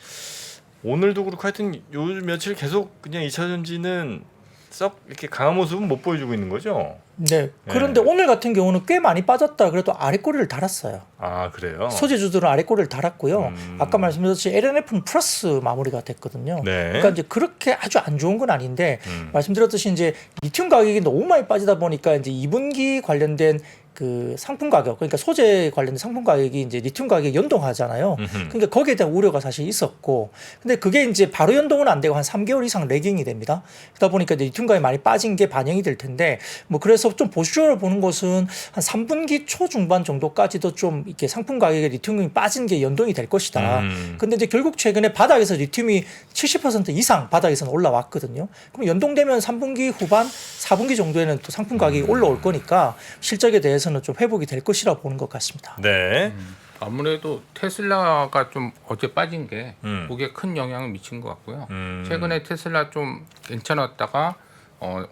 오늘도 그렇고 하여튼 요즘 며칠 계속 그냥 2차 전지는 썩 이렇게 강한 모습은 못 보여주고 있는 거죠. 네. 그런데 오늘 같은 경우는 꽤 많이 빠졌다 그래도 아래꼬리를 달았어요. 아, 그래요? 소재주들은 아래꼬리를 달았고요. 아까 말씀드렸듯이 LNF는 플러스 마무리가 됐거든요. 네. 그러니까 이제 그렇게 아주 안 좋은 건 아닌데 말씀드렸듯이 이제 리튬 가격이 너무 많이 빠지다 보니까 이제 2분기 관련된 그 상품 가격, 그러니까 소재 관련된 상품 가격이 이제 리튬 가격에 연동하잖아요. 그러니까 거기에 대한 우려가 사실 있었고, 근데 그게 이제 바로 연동은 안 되고 한 3개월 이상 레깅이 됩니다. 그러다 보니까 이제 리튬 가격이 많이 빠진 게 반영이 될 텐데, 뭐 그래서 좀 보수적으로 보는 것은 한 3분기 초중반 정도까지도 좀 이렇게 상품 가격에 리튬이 빠진 게 연동이 될 것이다. 근데 이제 결국 최근에 바닥에서 리튬이 70% 이상 바닥에서는 올라왔거든요. 그럼 연동되면 3분기 후반, 4분기 정도에는 또 상품 가격이 올라올 거니까 실적에 대해서는 좀 회복이 될 것이라 보는 것 같습니다. 네. 아무래도 테슬라가 좀 어제 빠진 게 그게 큰 영향을 미친 것 같고요. 최근에 테슬라 좀 괜찮았다가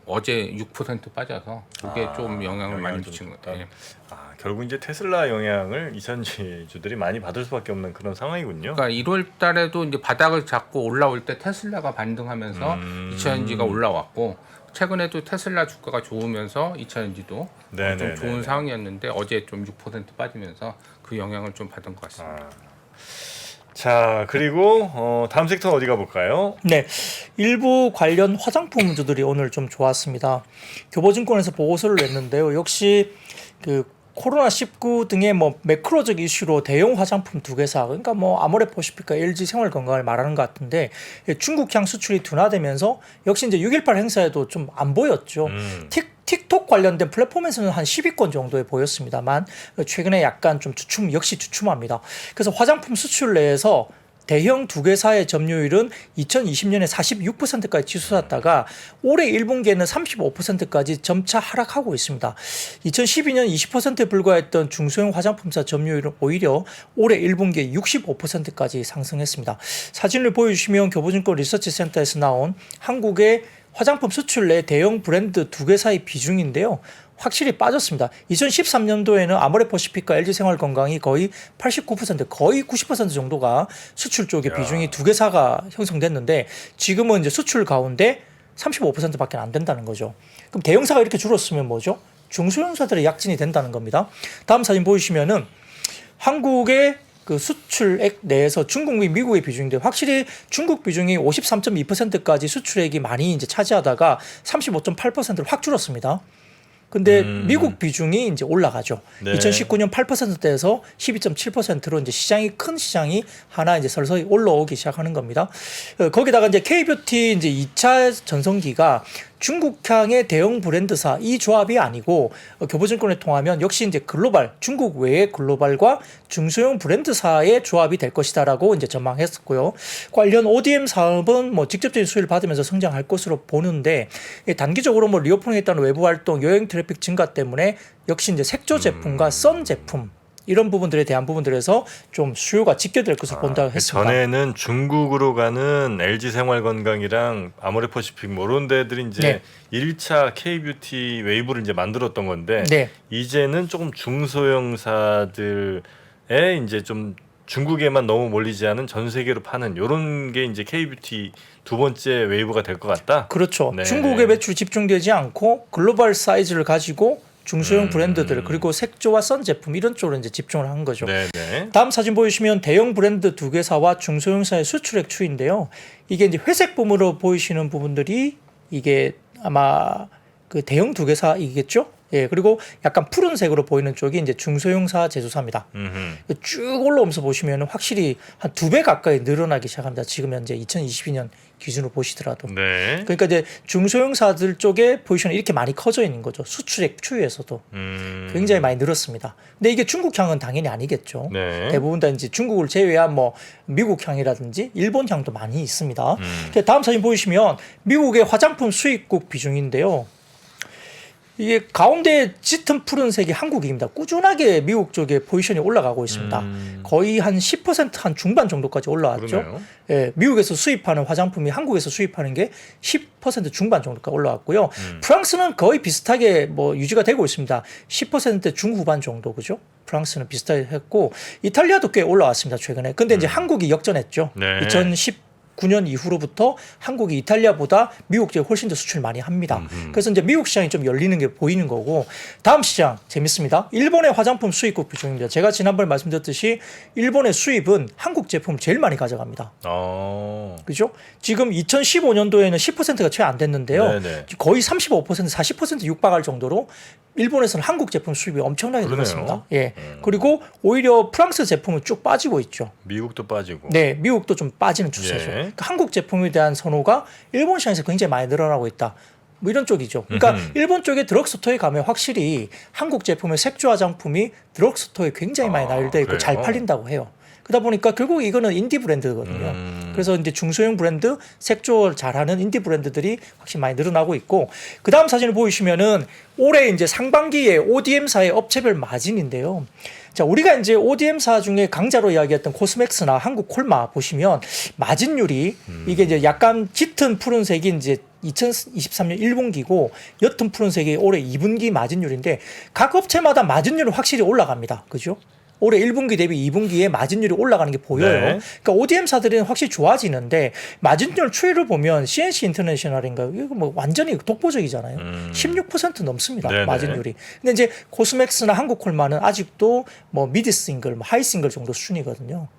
어제 6% 빠져서 그게 좀 영향을 많이 미친 것 같아요. 아, 결국 이제 테슬라 영향을 2차전지주들이 많이 받을 수밖에 없는 그런 상황이군요. 그러니까 1월 달에도 이제 바닥을 잡고 올라올 때 테슬라가 반등하면서 2차전지가 올라왔고 최근에도 테슬라 주가가 좋으면서 2차전지도 좀 좋은 상황이었는데 어제 좀 6% 빠지면서 그 영향을 좀 받은 것 같습니다. 자, 그리고 다음 섹터는 어디 가볼까요? 네, 일부 관련 화장품주들이 오늘 좀 좋았습니다. 교보증권에서 보고서를 냈는데요. 역시 그 코로나19 등의 뭐 매크로적 이슈로 대형 화장품 두 개사, 그러니까 뭐 아모레퍼시픽과 LG 생활건강을 말하는 것 같은데 중국향 수출이 둔화되면서 역시 이제 6.18 행사에도 좀 안 보였죠. 틱톡 관련된 플랫폼에서는 한 10위권 정도에 보였습니다만 최근에 약간 좀 역시 주춤합니다. 그래서 화장품 수출 내에서 대형 두 개사의 점유율은 2020년에 46%까지 치솟았다가 올해 1분기에는 35%까지 점차 하락하고 있습니다. 2012년 20%에 불과했던 중소형 화장품사 점유율은 오히려 올해 1분기에 65%까지 상승했습니다. 사진을 보여주시면 교보증권 리서치센터에서 나온 한국의 화장품 수출 내 대형 브랜드 두 개사의 비중인데요. 확실히 빠졌습니다. 2013년도에는 아모레퍼시픽과 LG생활건강이 거의 89% 거의 90% 정도가 수출 쪽의 비중이 두 개사가 형성됐는데 지금은 이제 수출 가운데 35%밖에 안 된다는 거죠. 그럼 대형사가 이렇게 줄었으면 뭐죠? 중소형사들의 약진이 된다는 겁니다. 다음 사진 보시면은 한국의 그 수출액 내에서 중국 및 미국의 비중인데 확실히 중국 비중이 53.2%까지 수출액이 많이 이제 차지하다가 35.8%로 확 줄었습니다. 근데 미국 비중이 이제 올라가죠. 네. 2019년 8%대에서 12.7%로 이제 시장이 큰 시장이 하나 이제 서서히 올라오기 시작하는 겁니다. 거기다가 이제 K뷰티 이제 2차 전성기가 중국향의 대형 브랜드사 이 조합이 아니고 교보증권에 통하면 역시 이제 글로벌 중국 외의 글로벌과 중소형 브랜드사의 조합이 될 것이다라고 이제 전망했었고요. 관련 ODM 사업은 뭐 직접적인 수혜를 받으면서 성장할 것으로 보는데 단기적으로 뭐 리오프닝에 따른 외부 활동, 여행 트래픽 증가 때문에 역시 이제 색조 제품과 선 제품 이런 부분들에 대한 부분들에서 좀 수요가 직결될 것으로 본다고 했습니다. 전에는 중국으로 가는 LG생활건강이랑 아모레퍼시픽 뭐 이런 데들이 이제 네. 1차 K뷰티 웨이브를 이제 만들었던 건데 네. 이제는 조금 중소형사들의 이제 좀 중국에만 너무 몰리지 않은 전 세계로 파는 이런 게 이제 K뷰티 두 번째 웨이브가 될 것 같다. 그렇죠. 네. 중국의 매출 집중되지 않고 글로벌 사이즈를 가지고 중소형 브랜드들 그리고 색조와 선 제품 이런 쪽으로 이제 집중을 한 거죠. 네네. 다음 사진 보시면 대형 브랜드 두 개사와 중소형사의 수출액 추이인데요. 이게 이제 회색 봄으로 보이시는 부분들이 이게 아마 그 대형 두 개사이겠죠? 예, 그리고 약간 푸른색으로 보이는 쪽이 이제 중소형사 제조사입니다. 쭉 올라오면서 보시면 확실히 한 2배 가까이 늘어나기 시작합니다. 지금 현재 2022년 기준으로 보시더라도. 네. 그러니까 이제 중소형사들 쪽에 포지션이 이렇게 많이 커져 있는 거죠. 수출액 추이에서도 굉장히 많이 늘었습니다. 근데 이게 중국향은 당연히 아니겠죠. 네. 대부분 다 이제 중국을 제외한 뭐 미국향이라든지 일본향도 많이 있습니다. 다음 사진 보시면 미국의 화장품 수입국 비중인데요. 이게 가운데 짙은 푸른색이 한국입니다. 꾸준하게 미국 쪽에 포지션이 올라가고 있습니다. 거의 한 10% 한 중반 정도까지 올라왔죠. 그러네요. 예, 미국에서 수입하는 화장품이 한국에서 수입하는 게 10% 중반 정도까지 올라왔고요. 프랑스는 거의 비슷하게 뭐 유지가 되고 있습니다. 10%대 중후반 정도 그죠? 프랑스는 비슷하게 했고 이탈리아도 꽤 올라왔습니다. 최근에. 근데 이제 한국이 역전했죠. 네. 2019년 이후로부터 한국이 이탈리아보다 미국 쪽에 훨씬 더 수출 많이 합니다. 그래서 이제 미국 시장이 좀 열리는 게 보이는 거고 다음 시장 재밌습니다. 일본의 화장품 수입국 비중입니다. 제가 지난번에 말씀드렸듯이 일본의 수입은 한국 제품을 제일 많이 가져갑니다. 그죠? 지금 2015년도에는 10%가 채 안 됐는데요. 네네. 거의 35%, 40% 육박할 정도로 일본에서는 한국 제품 수입이 엄청나게 그러네요. 늘었습니다. 예. 그리고 오히려 프랑스 제품은 쭉 빠지고 있죠. 미국도 빠지고. 네, 미국도 좀 빠지는 추세죠. 예. 그러니까 한국 제품에 대한 선호가 일본 시장에서 굉장히 많이 늘어나고 있다. 뭐 이런 쪽이죠. 그러니까 일본 쪽에 드럭스토어에 가면 확실히 한국 제품의 색조 화장품이 드럭스토어에 굉장히 많이 나열되어 있고 그래요? 잘 팔린다고 해요. 그러다 보니까 결국 이거는 인디 브랜드거든요. 그래서 이제 중소형 브랜드, 색조 잘하는 인디 브랜드들이 확실히 많이 늘어나고 있고 그 다음 사진을 보시면은 올해 이제 상반기에 ODM사의 업체별 마진인데요. 자, 우리가 이제 ODM사 중에 강자로 이야기했던 코스맥스나 한국 콜마 보시면 마진율이 이게 이제 약간 짙은 푸른색이 이제 2023년 1분기고 옅은 푸른색이 올해 2분기 마진율인데 각 업체마다 마진율은 확실히 올라갑니다. 그죠? 올해 1분기 대비 2분기에 마진율이 올라가는 게 보여요. 네. 그러니까 ODM사들은 확실히 좋아지는데 마진율 추이를 보면 CNC 인터내셔널인가 이거 뭐 완전히 독보적이잖아요. 16% 넘습니다. 네네. 마진율이. 근데 이제 코스맥스나 한국콜마는 아직도 뭐 미드 싱글, 뭐 하이 싱글 정도 수준이거든요.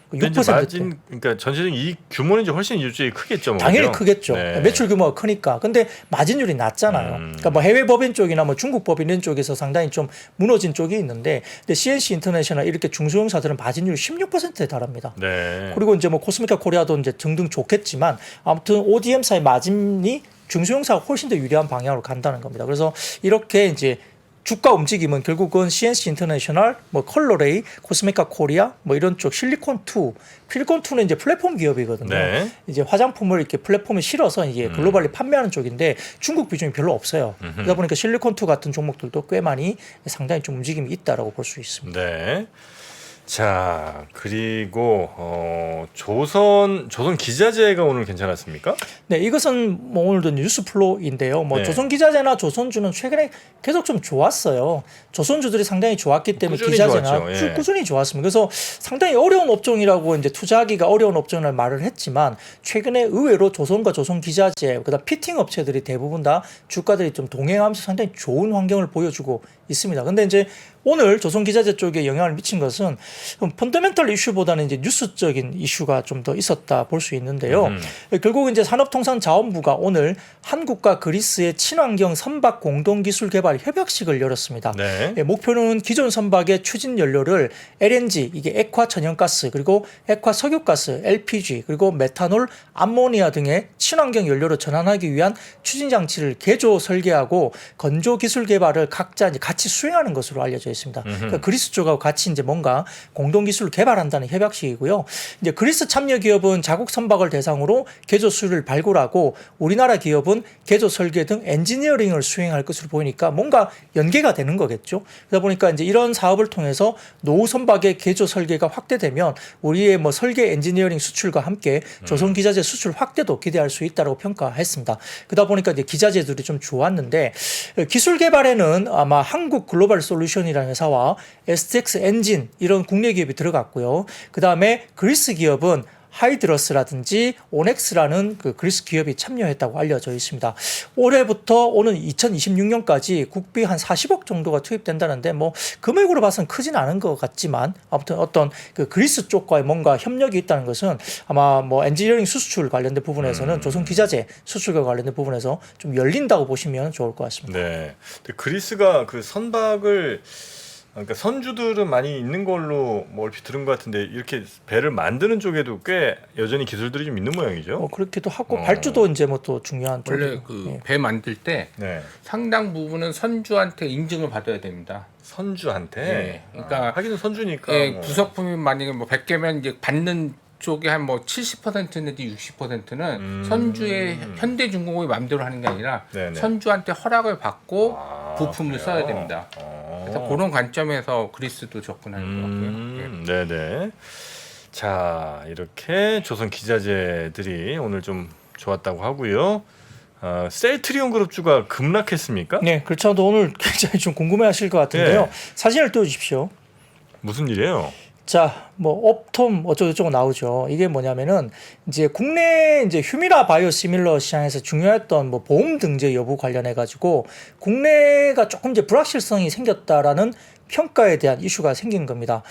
근데 이제 6%대. 마진 그러니까 전체적인 이익 규모는 이제 훨씬 이쪽이 크겠죠. 뭐, 당연히 그죠? 크겠죠. 네. 매출 규모가 크니까. 근데 마진율이 낮잖아요. 그러니까 뭐 해외 법인 쪽이나 뭐 중국 법인 이런 쪽에서 상당히 좀 무너진 쪽이 있는데 근데 CNC 인터내셔널 이렇게 중소형사들은 마진율이 16%에 달합니다. 네. 그리고 이제 뭐 코스메카 코리아도 이제 등등 좋겠지만 아무튼 ODM사의 마진이 중소형사가 훨씬 더 유리한 방향으로 간다는 겁니다. 그래서 이렇게 이제 주가 움직임은 결국은 CNC 인터내셔널, 뭐 컬러레이, 코스메카 코리아, 뭐 이런 쪽 실리콘2, 실리콘2는 이제 플랫폼 기업이거든요. 네. 이제 화장품을 이렇게 플랫폼에 실어서 이게 글로벌리 판매하는 쪽인데 중국 비중이 별로 없어요. 그러다 보니까 실리콘2 같은 종목들도 꽤 많이 상당히 좀 움직임이 있다라고 볼 수 있습니다. 네. 자, 그리고 조선 기자재가 오늘 괜찮았습니까? 네, 이것은 뭐 오늘도 뉴스플로우인데요. 뭐 네. 조선기자재나 조선주는 최근에 계속 좀 좋았어요. 조선주들이 상당히 좋았기 때문에 꾸준히 기자재나 좋았죠. 예. 꾸준히 좋았습니다. 그래서 상당히 어려운 업종이라고 이제 투자하기가 어려운 업종을 말을 했지만 최근에 의외로 조선과 조선기자재, 그다음 피팅 업체들이 대부분 다 주가들이 좀 동행하면서 상당히 좋은 환경을 보여주고 있습니다. 근데 이제 오늘 조선기자재 쪽에 영향을 미친 것은 펀더멘털 이슈보다는 이제 뉴스적인 이슈가 좀 더 있었다 볼 수 있는데요. 결국 이제 산업통상자원부가 오늘 한국과 그리스의 친환경 선박 공동기술 개발 협약식을 열었습니다. 네. 예, 목표는 기존 선박의 추진 연료를 LNG, 이게 액화 천연가스, 그리고 액화 석유가스, LPG, 그리고 메탄올, 암모니아 등의 친환경 연료로 전환하기 위한 추진 장치를 개조 설계하고 건조 기술 개발을 각자 이제 같이 수행하는 것으로 알려져 있습니다. 그러니까 그리스 쪽하고 같이 이제 뭔가 공동 기술을 개발한다는 협약식이고요. 이제 그리스 참여 기업은 자국 선박을 대상으로 개조 수를 발굴하고 우리나라 기업은 개조 설계 등 엔지니어링을 수행할 것으로 보이니까 뭔가 연계가 되는 거겠죠. 그러다 보니까 이제 이런 사업을 통해서 노후 선박의 개조 설계가 확대되면 우리의 뭐 설계 엔지니어링 수출과 함께 조선 기자재 수출 확대도 기대할 수 있다고 평가했습니다. 그러다 보니까 이제 기자재들이 좀 좋았는데 기술 개발에는 아마 한국 글로벌 솔루션이라는 회사와 STX 엔진 이런 국내 기업이 들어갔고요. 그 다음에 그리스 기업은 하이드러스라든지 오넥스라는 그 그리스 기업이 참여했다고 알려져 있습니다. 올해부터 오는 2026년까지 국비 한 40억 정도가 투입된다는데 뭐 금액으로 봐서는 크진 않은 것 같지만 아무튼 어떤 그 그리스 쪽과의 뭔가 협력이 있다는 것은 아마 뭐 엔지니어링 수출 관련된 부분에서는 조선 기자재 수출과 관련된 부분에서 좀 열린다고 보시면 좋을 것 같습니다. 네. 근데 그리스가 그 선박을 그러니까 선주들은 많이 있는 걸로 뭐 얼핏 들은 것 같은데 이렇게 배를 만드는 쪽에도 꽤 여전히 기술들이 좀 있는 모양이죠. 뭐 그렇기도 하고 발주도 이제 뭐 또 중요한 원래 쪽이고. 그 예. 배 만들 때 네. 상당 부분은 선주한테 인증을 받아야 됩니다. 선주한테. 네. 그러니까 하기는 선주니까. 예, 뭐. 부속품이 만약에 뭐 100개면 이제 받는 쪽에 한 뭐 70% 내지 60%는 선주의 현대중공업이 마음대로 하는 게 아니라 네네. 선주한테 허락을 받고 아, 부품을 그래요? 써야 됩니다. 그래서 그런 관점에서 그리스도 접근하는 것 같고요. 예. 네네. 자, 이렇게 조선 기자재들이 오늘 좀 좋았다고 하고요. 셀트리온 그룹주가 급락했습니까? 네, 그렇죠. 오늘 굉장히 좀 궁금해하실 것 같은데요. 네. 사진을 띄워주십시오. 무슨 일이에요? 자, 뭐 업톰 어쩌고저쩌고 나오죠. 이게 뭐냐면은 이제 국내 이제 휴미라 바이오시밀러 시장에서 중요했던 뭐 보험 등재 여부 관련해 가지고 국내가 조금 이제 불확실성이 생겼다라는 평가에 대한 이슈가 생긴 겁니다.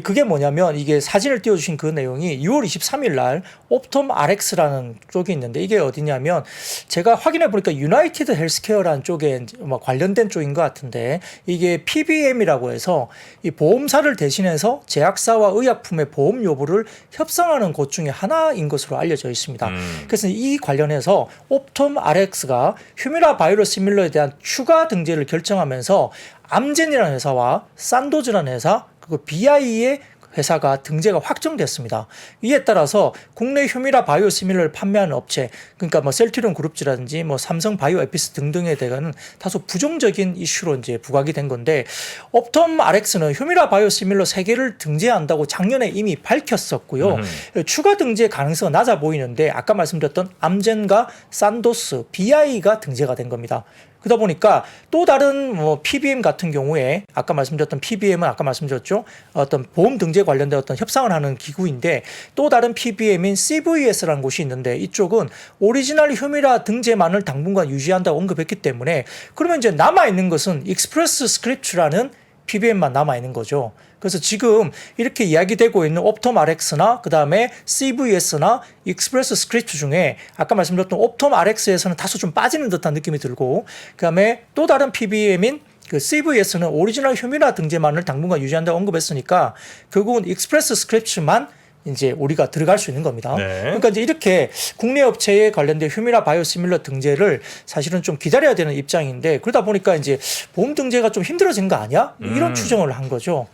그게 뭐냐면 이게 사진을 띄워주신 그 내용이 6월 23일 날 옵톰 RX라는 쪽이 있는데 이게 어디냐면 제가 확인해 보니까 유나이티드 헬스케어라는 쪽에 뭐 관련된 쪽인 것 같은데 이게 PBM이라고 해서 이 보험사를 대신해서 제약사와 의약품의 보험 여부를 협상하는 곳 중에 하나인 것으로 알려져 있습니다. 그래서 이 관련해서 옵톰 RX가 휴미라 바이오시밀러에 대한 추가 등재를 결정하면서 암젠이라는 회사와 산도즈라는 회사 그리고 BI의 회사가 등재가 확정됐습니다. 이에 따라서 국내 휴미라 바이오시밀러를 판매하는 업체, 그러니까 뭐 셀트리온 그룹지라든지 뭐 삼성 바이오에피스 등등에 대한 다소 부정적인 이슈로 이제 부각이 된 건데, 옵톰 RX는 휴미라 바이오시밀러 3개를 등재한다고 작년에 이미 밝혔었고요. 추가 등재 가능성은 낮아 보이는데 아까 말씀드렸던 암젠과 산도스, BI가 등재가 된 겁니다. 그러다 보니까 또 다른 뭐 PBM 같은 경우에 아까 말씀드렸던 PBM은 아까 말씀드렸죠. 어떤 보험 등재 관련된 어떤 협상을 하는 기구인데 또 다른 PBM인 CVS라는 곳이 있는데 이쪽은 오리지널 휴미라 등재만을 당분간 유지한다고 언급했기 때문에 그러면 이제 남아있는 것은 익스프레스 스크립트라는 PBM만 남아있는 거죠. 그래서 지금 이렇게 이야기되고 있는 옵톰 RX나 그 다음에 CVS나 익스프레스 스크립트 중에 아까 말씀드렸던 옵톰 RX에서는 다소 좀 빠지는 듯한 느낌이 들고 그 다음에 또 다른 PBM인 그 CVS는 오리지널 휴미라 등재만을 당분간 유지한다고 언급했으니까 결국은 익스프레스 스크립트만 이제 우리가 들어갈 수 있는 겁니다. 네. 그러니까 이제 이렇게 국내 업체에 관련된 휴미라 바이오시밀러 등재를 사실은 좀 기다려야 되는 입장인데 그러다 보니까 이제 보험 등재가 좀 힘들어진 거 아니야? 이런 추정을 한 거죠.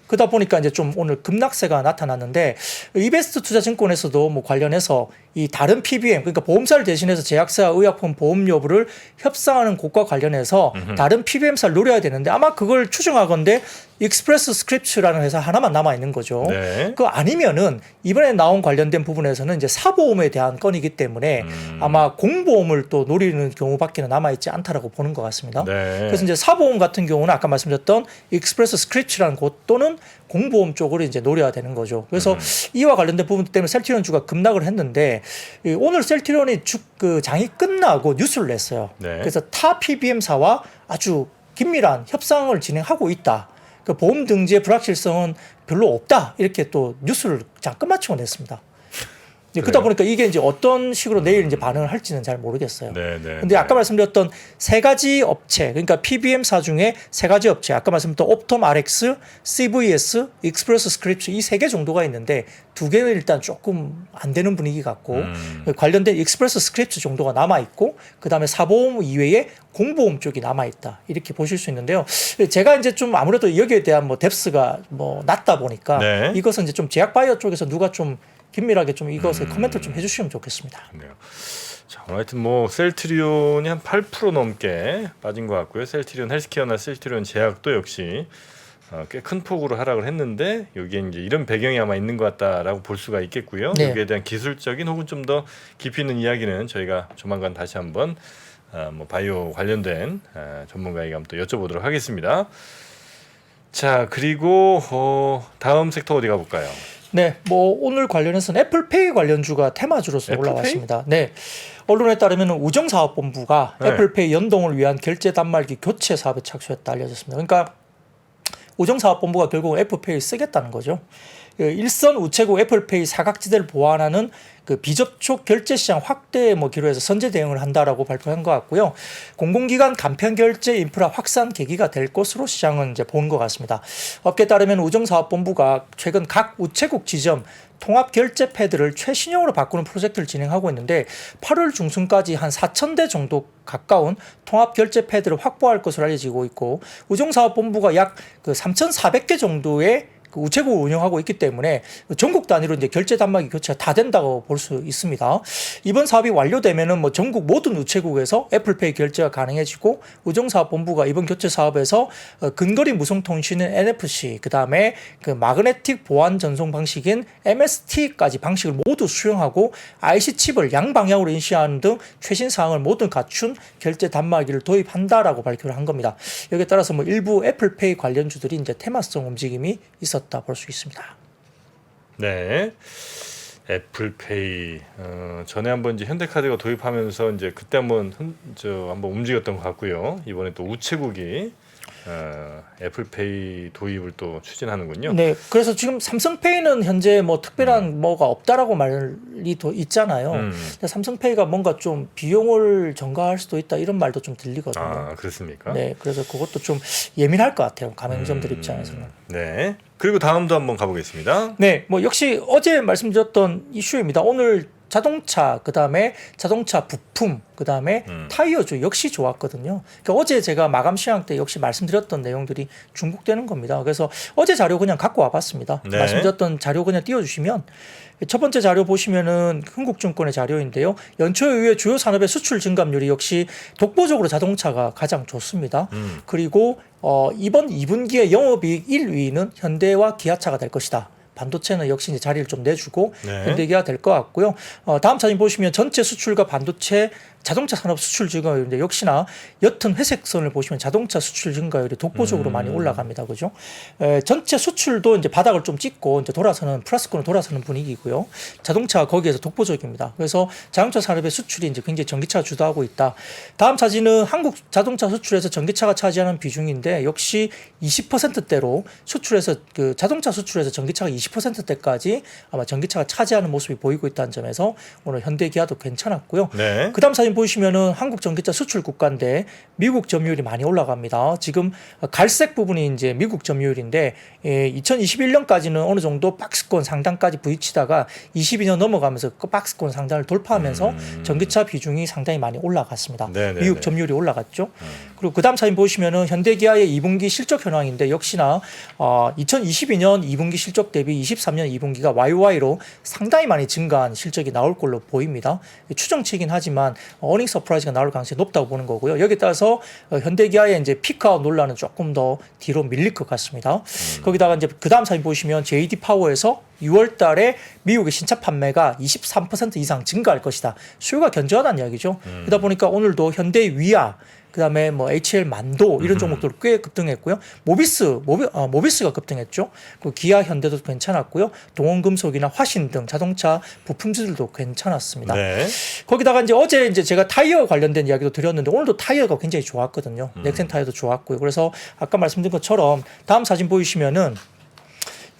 그러다 보니까 이제 좀 오늘 급락세가 나타났는데 이베스트 투자증권에서도 뭐 관련해서 이 다른 PBM 그러니까 보험사를 대신해서 제약사 의약품 보험 여부를 협상하는 곳과 관련해서 다른 PBM사를 노려야 되는데 아마 그걸 추정하건대 익스프레스 스크립츠라는 회사 하나만 남아 있는 거죠. 네. 그 아니면은 이번에 나온 관련된 부분에서는 이제 사보험에 대한 건이기 때문에 아마 공보험을 또 노리는 경우밖에는 남아 있지 않다라고 보는 것 같습니다. 네. 그래서 이제 사보험 같은 경우는 아까 말씀드렸던 익스프레스 스크립츠라는 곳 또는 공보험 쪽으로 이제 노려야 되는 거죠. 그래서 이와 관련된 부분 때문에 셀트리온주가 급락을 했는데 오늘 셀트리온이 그 장이 끝나고 뉴스를 냈어요. 네. 그래서 타 PBM사와 아주 긴밀한 협상을 진행하고 있다. 그 보험 등지의 불확실성은 별로 없다. 이렇게 또 뉴스를 잠깐 맞추고 냈습니다. 그러다 보니까 이게 이제 어떤 식으로 내일 이제 반응을 할지는 잘 모르겠어요. 네, 네. 근데 아까 말씀드렸던 세 가지 업체, 그러니까 PBM사 중에 세 가지 업체, 아까 말씀드렸던 옵톰 RX, CVS, 익스프레스 스크립츠 이 세 개 정도가 있는데 두 개는 일단 조금 안 되는 분위기 같고 관련된 익스프레스 스크립츠 정도가 남아 있고 그다음에 사보험 이외에 공보험 쪽이 남아 있다. 이렇게 보실 수 있는데요. 제가 이제 좀 아무래도 여기에 대한 뭐 뎁스가 뭐 낮다 보니까 네. 이것은 이제 좀 제약 바이오 쪽에서 누가 좀 긴밀하게 좀 이것을 코멘트를 좀 해주시면 좋겠습니다. 네. 자, 하여튼 뭐 셀트리온이 한 8% 넘게 빠진 것 같고요. 셀트리온 헬스케어나 셀트리온 제약도 역시 꽤 큰 폭으로 하락을 했는데 여기에 이제 이런 배경이 아마 있는 것 같다라고 볼 수가 있겠고요. 네. 여기에 대한 기술적인 혹은 좀 더 깊이 있는 이야기는 저희가 조만간 다시 한번 뭐 바이오 관련된 전문가에게 한번 또 여쭤보도록 하겠습니다. 자, 그리고 다음 섹터 어디 가볼까요? 네, 뭐 오늘 관련해서는 애플페이 관련주가 테마주로서 애플페이? 올라왔습니다. 네, 언론에 따르면 우정사업본부가 네. 애플페이 연동을 위한 결제 단말기 교체 사업에 착수했다 알려졌습니다. 그러니까 우정사업본부가 결국 애플페이를 쓰겠다는 거죠. 일선 우체국 애플페이 사각지대를 보완하는 그 비접촉 결제 시장 확대 뭐 기로해서 선제 대응을 한다라고 발표한 것 같고요. 공공기관 간편 결제 인프라 확산 계기가 될 것으로 시장은 이제 본 것 같습니다. 업계에 따르면 우정사업본부가 최근 각 우체국 지점 통합 결제 패드를 최신형으로 바꾸는 프로젝트를 진행하고 있는데 8월 중순까지 한 4,000대 정도 가까운 통합 결제 패드를 확보할 것으로 알려지고 있고 우정사업본부가 약 그 3,400개 정도의 그 우체국을 운영하고 있기 때문에 전국 단위로 이제 결제 단말기 교체가 다 된다고 볼 수 있습니다. 이번 사업이 완료되면은 뭐 전국 모든 우체국에서 애플페이 결제가 가능해지고 우정사업본부가 이번 교체 사업에서 근거리 무송통신인 NFC, 그 다음에 그 마그네틱 보안 전송 방식인 MST까지 방식을 모두 수용하고 IC 칩을 양방향으로 인식하는 등 최신 사항을 모두 갖춘 결제 단말기를 도입한다라고 발표를 한 겁니다. 여기에 따라서 뭐 일부 애플페이 관련주들이 이제 테마성 움직임이 있었다 볼 수 있습니다. 네. 애플페이 전에 한번 이제 현대카드가 도입하면서 이제 그때 한번 한번 움직였던 것 같고요. 이번에 또 우체국이 애플페이 도입을 또 추진하는군요. 네, 그래서 지금 삼성페이는 현재 뭐 특별한 뭐가 없다라고 말이 있잖아요. 근데 삼성페이가 뭔가 좀 비용을 전가할 수도 있다 이런 말도 좀 들리거든요. 아, 그렇습니까? 네, 그래서 그것도 좀 예민할 것 같아요. 가맹점들 입장에서는. 네. 그리고 다음도 한번 가보겠습니다. 네, 뭐 역시 어제 말씀드렸던 이슈입니다. 오늘 자동차, 그 다음에 자동차 부품, 그 다음에 타이어주 역시 좋았거든요. 그러니까 어제 제가 마감 시황 때 역시 말씀드렸던 내용들이 중복되는 겁니다. 그래서 어제 자료 그냥 갖고 와봤습니다. 네. 말씀드렸던 자료 그냥 띄워주시면 첫 번째 자료 보시면은 흥국증권의 자료인데요. 연초 이후에 주요 산업의 수출 증감률이 역시 독보적으로 자동차가 가장 좋습니다. 그리고 이번 2분기에 영업이익 1위는 현대와 기아차가 될 것이다. 반도체는 역시 이제 자리를 좀 내주고 네. 현대기아 될 것 같고요. 다음 사진 보시면 전체 수출과 반도체 자동차 산업 수출 증가율인데 역시나 옅은 회색선을 보시면 자동차 수출 증가율이 독보적으로 많이 올라갑니다. 그죠? 전체 수출도 이제 바닥을 좀 찍고 이제 돌아서는 플러스권으로 돌아서는 분위기고요. 자동차 거기에서 독보적입니다. 그래서 자동차 산업의 수출이 이제 굉장히 전기차가 주도하고 있다. 다음 사진은 한국 자동차 수출에서 전기차가 차지하는 비중인데 역시 20%대로 수출에서 그 자동차 수출에서 전기차가 20%대까지 아마 전기차가 차지하는 모습이 보이고 있다는 점에서 오늘 현대기아도 괜찮았고요. 네. 그다음 사진 보시면은 한국 전기차 수출 국가인데 미국 점유율이 많이 올라갑니다. 지금 갈색 부분이 이제 미국 점유율인데 2021년까지는 어느 정도 박스권 상단까지 부딪히다가 22년 넘어가면서 그 박스권 상단을 돌파하면서 전기차 비중이 상당히 많이 올라갔습니다. 네네네. 미국 점유율이 올라갔죠. 그리고 그다음 사진 보시면은 현대기아의 2분기 실적 현황인데 역시나 2022년 2분기 실적 대비 매출이 23년 2분기가 YY로 상당히 많이 증가한 실적이 나올 걸로 보입니다. 추정치긴 하지만 어닝 서프라이즈가 나올 가능성이 높다고 보는 거고요. 여기에 따라서 현대기아의 이제 피크아웃 논란은 조금 더 뒤로 밀릴 것 같습니다. 거기다가 이제 그 다음 사진 보시면 JD 파워에서 6월 달에 미국의 신차 판매가 23% 이상 증가할 것이다. 수요가 견조하다는 이야기죠. 그러다 보니까 오늘도 현대 위아 그다음에 뭐 HL 만도 이런 종목들 꽤 급등했고요. 모비스가 급등했죠. 그 기아 현대도 괜찮았고요. 동원금속이나 화신 등 자동차 부품주들도 괜찮았습니다. 네. 거기다가 이제 어제 이제 제가 타이어 관련된 이야기도 드렸는데 오늘도 타이어가 굉장히 좋았거든요. 넥센 타이어도 좋았고요. 그래서 아까 말씀드린 것처럼 다음 사진 보이시면은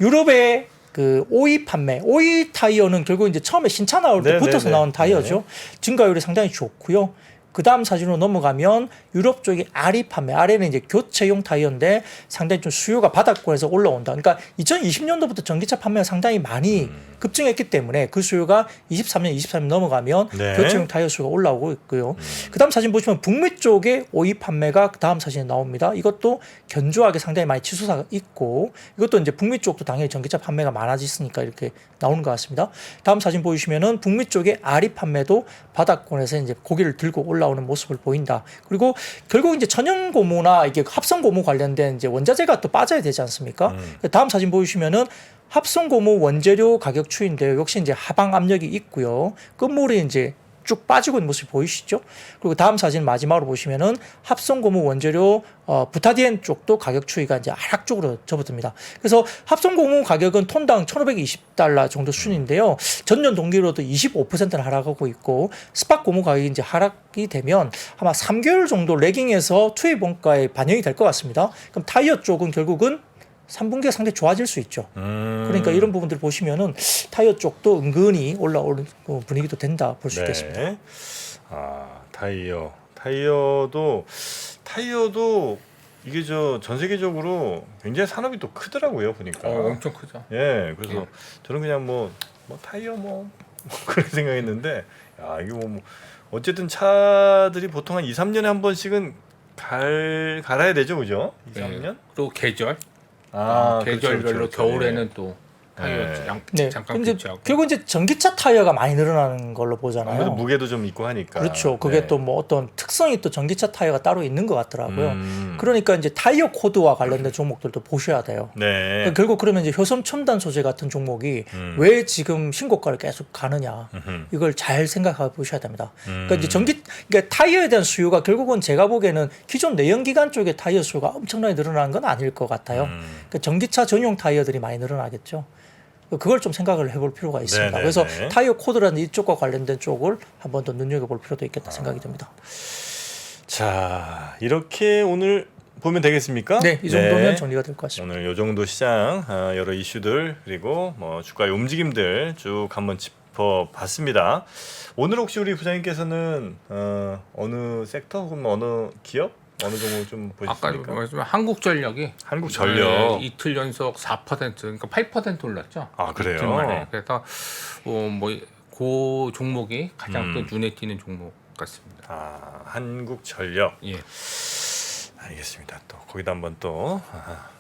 유럽의 그 OE 판매, OE 타이어는 결국 이제 처음에 신차 나올 때 붙어서 나온 타이어죠. 증가율이 상당히 좋고요. 그 다음 사진으로 넘어가면 유럽 쪽이 RE 판매, RE는 이제 교체용 타이어인데 상당히 좀 수요가 바닥권에서 올라온다. 그러니까 2020년도부터 전기차 판매가 상당히 많이 급증했기 때문에 그 수요가 23년 넘어가면 교체용 타이어 수요가 올라오고 있고요. 그 다음 사진 보시면 북미 쪽의 OE 판매가 그 다음 사진에 나옵니다. 이것도 견조하게 상당히 많이 치솟아 있고 이것도 이제 북미 쪽도 당연히 전기차 판매가 많아졌으니까 이렇게 나오는 것 같습니다. 다음 사진 보시면은 북미 쪽의 RE 판매도 바닥권에서 이제 고개를 들고 올라오는 모습을 보인다. 그리고 결국 이제 천연 고무나 이게 합성 고무 관련된 이제 원자재가 또 빠져야 되지 않습니까? 다음 사진 보시면은 합성 고무 원재료 가격 추이인데요. 역시 이제 하방 압력이 있고요. 끝물이 이제 쭉 빠지고 있는 모습이 보이시죠? 그리고 다음 사진 마지막으로 보시면은 합성 고무 원재료 부타디엔 쪽도 가격 추이가 이제 하락 쪽으로 접어듭니다. 그래서 합성 고무 가격은 톤당 $1,520 정도 수준인데요. 전년 동기로도 25%는 하락하고 있고 스팟 고무 가격이 이제 하락이 되면 아마 3개월 정도 레깅해서 투입 원가에 반영이 될 것 같습니다. 그럼 타이어 쪽은 결국은 3분기가 상당히 좋아질 수 있죠. 그러니까 이런 부분들 보시면은 타이어 쪽도 은근히 올라오는 분위기도 된다 볼 수 있겠습니다. 아, 타이어도 이게 전 세계적으로 굉장히 산업이 또 크더라고요 보니까. 엄청 크죠. 예, 그래서 저는 그냥 뭐 타이어 그렇게 생각했는데, 야 이게 뭐 어쨌든 차들이 보통 한 2-3년에 한 번씩은 갈아야 되죠, 그죠? 2-3년? 그리고 계절. 그렇죠, 계절별로 그렇죠. 겨울에는 또 타이어 잠깐 근데 교체하고. 결국 이제 전기차 타이어가 많이 늘어나는 걸로 보잖아요. 아무래도 무게도 좀 있고 하니까. 그렇죠. 그게 또 뭐 어떤 특성이 또 전기차 타이어가 따로 있는 것 같더라고요. 음. 그러니까 이제 타이어 코드와 관련된 종목들도 보셔야 돼요. 네. 결국 그러면 이제 효섬 첨단 소재 같은 종목이 왜 지금 신고가를 계속 가느냐 이걸 잘 생각해 보셔야 됩니다. 그러니까 이제 그러니까 타이어에 대한 수요가 결국은 제가 보기에는 기존 내연기관 쪽의 타이어 수요가 엄청나게 늘어나는 건 아닐 것 같아요. 그러니까 전기차 전용 타이어들이 많이 늘어나겠죠. 그걸 좀 생각을 해볼 필요가 있습니다. 네네네. 그래서 타이어 코드라는 이쪽과 관련된 쪽을 한 번 더 눈여겨볼 필요도 있겠다 생각이 듭니다. 자, 이렇게 오늘 보면 되겠습니까? 네, 이 정도면 정리가 될 것 같습니다. 오늘 이 정도 시장 여러 이슈들 그리고 뭐 주가의 움직임들 쭉 한번 짚어봤습니다. 오늘 혹시 우리 부장님께서는 어느 섹터 혹은 뭐 어느 기업 어느 종목 좀 아까 보셨습니까? 말씀하신 한국전력이 한국전력 이틀 연속 4% 그러니까 8% 올랐죠. 아, 그래요? 이틀 만에. 그래서 그 종목이 가장 또 눈에 띄는 종목 같습니다. 아, 한국전력. 예. 알겠습니다. 또 거기다 한번 또.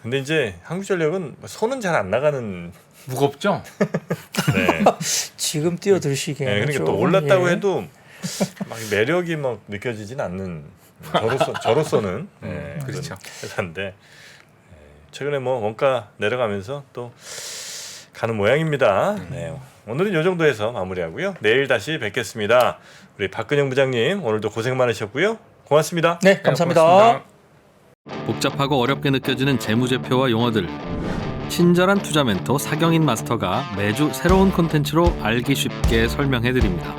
근데 이제 한국전력은 손은 잘 안 나가는. 무겁죠? 네. 지금 뛰어들시기에는 네, 그러니까 또 좀, 올랐다고 예. 해도 막 매력이 막 느껴지진 않는. 저로서는 그렇죠. 회사인데 최근에 뭐 원가 내려가면서 또 가는 모양입니다. 네, 오늘은 이 정도에서 마무리하고요. 내일 다시 뵙겠습니다. 우리 박근영 부장님 오늘도 고생 많으셨고요. 고맙습니다. 네, 감사합니다. 고맙습니다. 복잡하고 어렵게 느껴지는 재무제표와 용어들, 친절한 투자 멘토 사경인 마스터가 매주 새로운 콘텐츠로 알기 쉽게 설명해드립니다.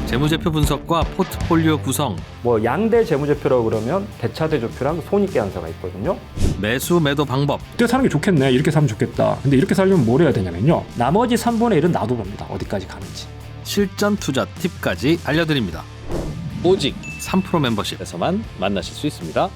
재무제표 분석과 포트폴리오 구성, 뭐 양대 재무제표라고 그러면 대차대조표랑 손익계산서가 있거든요. 매수 매도 방법, 이때 사는 게 좋겠네, 이렇게 사면 좋겠다. 근데 이렇게 살려면 뭘 해야 되냐면요, 나머지 3분의 1은 놔둬봅니다. 어디까지 가는지. 실전 투자 팁까지 알려드립니다. 오직 3프로 멤버십에서만 만나실 수 있습니다.